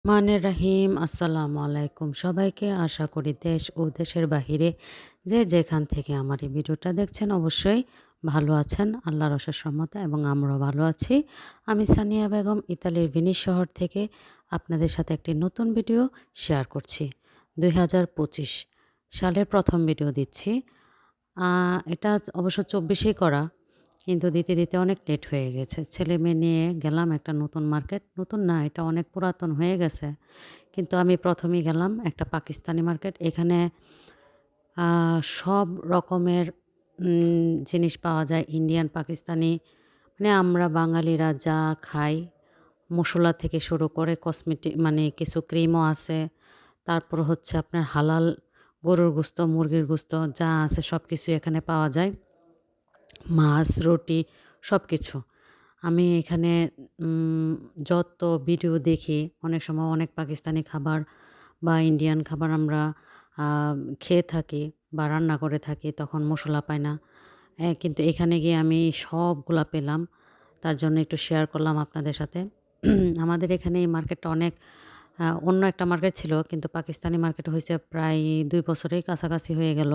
রহিম আসসালামু আলাইকুম সবাইকে। আশা করি দেশ ও দেশের বাহিরে যে যেখান থেকে আমার এই ভিডিওটা দেখছেন অবশ্যই ভালো আছেন আল্লাহর অশেষ রহমতে, এবং আমরাও ভালো আছি। আমি সানিয়া বেগম ইতালির ভেনিস শহর থেকে আপনাদের সাথে একটি নতুন ভিডিও শেয়ার করছি। 2025 সালের প্রথম ভিডিও দিচ্ছি। এটা অবশ্য 24-এই করা, কিন্তু দিতে, দিতে অনেক লেট হয়ে গেছে। ছেলে-মেয়ে নিয়ে গেলাম একটা নতুন মার্কেট। নতুন না, এটা অনেক পুরাতন হয়ে গেছে। কিন্তু আমি ১ম এই গেলাম একটা পাকিস্তানি মার্কেট। এখানে আ সব রকমের জিনিস পাওয়া যায়। ইন্ডিয়ান, পাকিস্তানি, মানে আমরা বাঙালিরা যা খাই, মসলা থেকে শুরু করে মানে কিছু ক্রিমও আছে। তারপর হচ্ছে আপনার হালাল গরুর গোস্ত, মুরগির গোস্ত যা আছে সবকিছুই এখানে পাওয়া যায়। মাছ, রুটি সবকিছু। আমি এখানে উম যত ভিডিও দেখি অনেক সময় অনেক পাকিস্তানি খাবার বা ইন্ডিয়ান খাবার আমরা আ খেয়ে থাকি বা রান্না করে থাকি, তখন মসলা পাই না। কিন্তু এখানে গিয়ে আমি সবগুলা পেলাম। তার জন্য একটু শেয়ার করলাম আপনাদের সাথে। আমাদের এখানে এই মার্কেটটা অনেক অন্য একটা মার্কেট ছিল, কিন্তু পাকিস্তানি মার্কেট হইছে প্রায় ২ বছরের কাছাকাছি হয়ে গেল।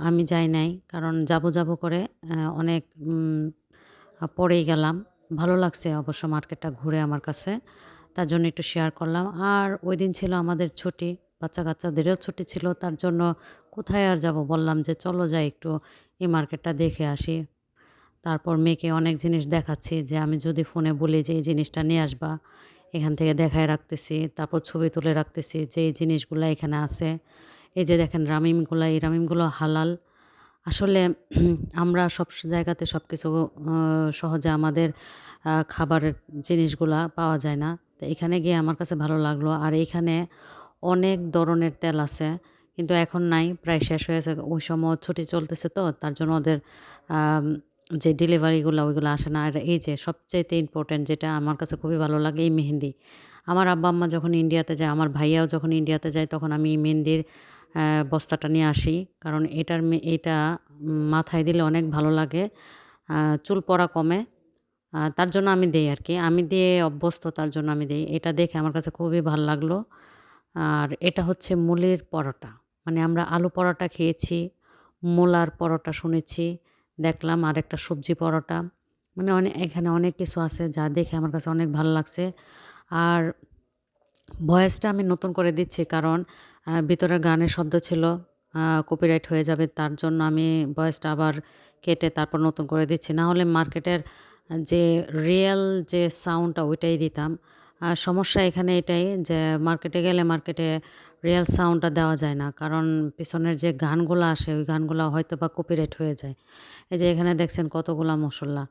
আমি যাই নাই। কারণ যাবো, যাবো করে অনেক পরেই গেলাম। ভালো লাগছে অবশ্য মার্কেটটা ঘুরে আমার কাছে। তার জন্য একটু শেয়ার করলাম। আর ওইদিন ছিল আমাদের ছুটি। বাচ্চা-কাচ্চাদেরও ছুটি ছিল। তার জন্য কোথায় আর যাবো? বললাম যে, "চলো যাই একটু এই মার্কেটটা দেখে আসি।" তারপর মেয়েকে অনেক জিনিস দেখাচ্ছি যে, আমি যদি ফোনে বলি যে, "এই জিনিসটা নিয়ে আসবা।" এখান থেকে দেখায় রাখতেছি। তারপর ছবি তুলে রাখতেছি যে, এই জিনিসগুলা এখানে আছে। এই যে দেখেন রামিমগুলা, এই রামিমগুলো হালাল। আসলে আমরা সব জায়গাতে সবকিছু সহজে আমাদের খাবারের জিনিসগুলা পাওয়া যায় না। তো এখানে গিয়ে আমার কাছে ভালো লাগলো। আর এইখানে অনেক ধরনের তেল আছে। কিন্তু এখন নাই, প্রায় শেষ হয়ে গেছে। ওই সময় ছুটি চলতেছে তো তার জন্য ওদের আম যে ডেলিভারিগুলা ওইগুলা আসে না। আর এই যে সবচাইতে ইম্পোর্টেন্ট যেটা আমার কাছে খুবই ভালো লাগে, এই মেহেন্দি। আমার আব্বা-আম্মা যখন ইন্ডিয়াতে যায়, আমার ভাইয়াও যখন ইন্ডিয়াতে যায়, তখন আমি এই মেহেন্দির বস্তাটা নিয়ে আসি। কারণ এটা মাথায় দিলে অনেক ভালো লাগে। আ চুল পড়া কমে। তার জন্য আমি দেই আরকি। আমি দিয়ে অভ্যস্ত, তার জন্য আমি দেই। এটা দেখে আমার কাছে খুবই ভাল লাগলো। আর এটা হচ্ছে মুলির পরোটা। মানে আমরা আলু পরোটা খেয়েছি, মূলার পরোটা শুনেছি, দেখলাম আরেকটা সবজি পরোটা। মানে এখানে অনেক কিছু আছে যা দেখে আমার কাছে অনেক ভাল লাগছে। আর ভয়েসটা আমি নতুন করে দিচ্ছি, কারণ ভিতরে গানের শব্দ ছিল। কপিরাইট হয়ে যাবে, তার জন্য আমি ভয়েসটা আবার কেটে তারপর নতুন করে দিচ্ছি। না হলে মার্কেটের যে রিয়েল যে সাউন্ডটা ওইটাই দিতাম। সমস্যা এখানে এটাই যে মার্কেটে গেলে মার্কেটে রিয়েল সাউন্ডটা দেওয়া যায় না। কারণ পিছনের যে গানগুলা আসে ওই গানগুলা হয়তোবা কপিরাইট হয়ে যায়। এই যে এখানে দেখছেন কতগুলা মসল্লা।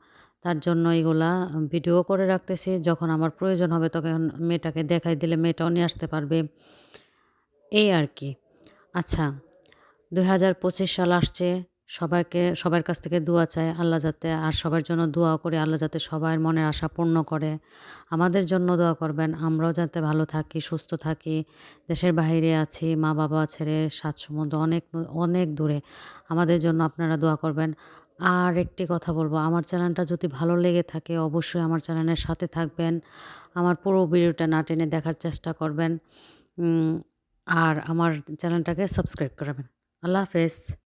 তার জন্য এগুলা ভিডিও করে রাখতেছি। যখন আমার প্রয়োজন হবে তখন মেয়েটাকে দেখাই দিলে মেয়েটাও নিয়ে আসতে পারবে। এই আরকি। আচ্ছা, ২০২৫ সাল আসছে। সবার কাছ থেকে দোয়া চাই আল্লাহ যাতে, আর সবার জন্য দোয়াও করি আল্লাহ যাতে সবার মনের আশা পূর্ণ করে। আমাদের জন্য দোয়া করবেন। আমরাও যাতে ভালো থাকি, সুস্থ থাকি। দেশের বাহিরে আছি, মা-বাবা ছেড়ে ৭ সমুদ্র অনেক অনেক দূরে। আমাদের জন্য আপনারা দোয়া করবেন। আর একটি কথা বলব, আমার চ্যানেলটা যদি ভালো লেগে থাকে অবশ্যই আমার চ্যানেলের সাথে থাকবেন। আমার পুরো ভিডিওটা না টেনে দেখার চেষ্টা করবেন। উম আর আমার চ্যানেলটাকে সাবস্ক্রাইব করবেন। আল্লাহ হাফেজ।